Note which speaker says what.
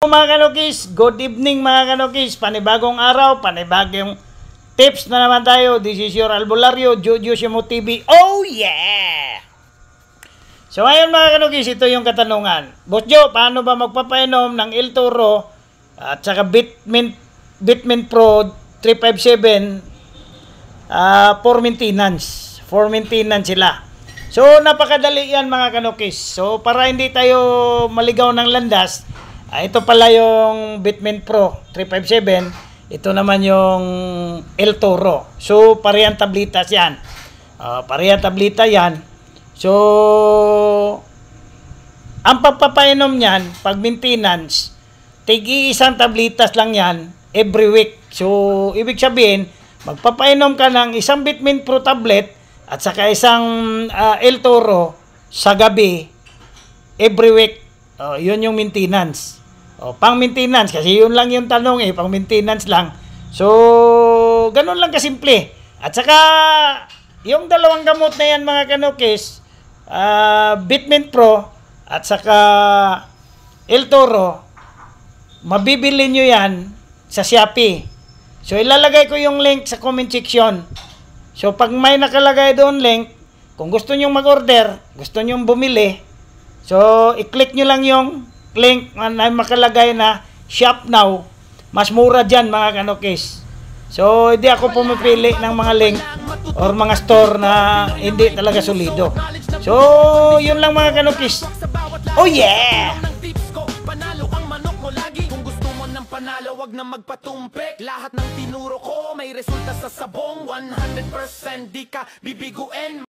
Speaker 1: Mga kanukis, good evening mga kanukis. Panibagong araw, panibagong tips na naman tayo. This is your Albularyo, Jojo Shimo TV. Oh yeah! So ngayon mga kanukis, ito yung katanungan. Boss Joe, paano ba magpapainom ng El Toro at saka Bitmint Pro 357 for maintenance? For maintenance sila. So napakadali yan mga kanukis. So para hindi tayo maligaw ng landas, ito pala yung Bitmint Pro 357. Ito naman yung El Toro. So, parehang tablitas yan. Parehang tablita yan. So, ang pagpapainom niyan, pag maintenance, tig-iisang tablitas lang yan every week. So, ibig sabihin, magpapainom ka ng isang Bitmint Pro tablet at saka isang El Toro sa gabi every week. Yun yung maintenance. Pang maintenance, kasi yun lang yung tanong pang maintenance lang. So, ganun lang kasimple. At saka, yung dalawang gamot na yan mga kanukis, Bitmint Pro at saka El Toro, mabibili nyo yan sa Shopee. So, ilalagay ko yung link sa comment section. So, pag may nakalagay doon link, kung gusto nyo mag-order, gusto nyo bumili, so, i-click nyo lang yung link na makalagay na shop now. Mas mura dyan mga kanukis. So hindi ako pumipili ng mga link or mga store na hindi talaga solido. So yun lang mga kanukis. Oh yeah! Panalo, wag na magpatumpik. Lahat ng tinuro ko may resulta sa sabong. 100% di ka bibiguin.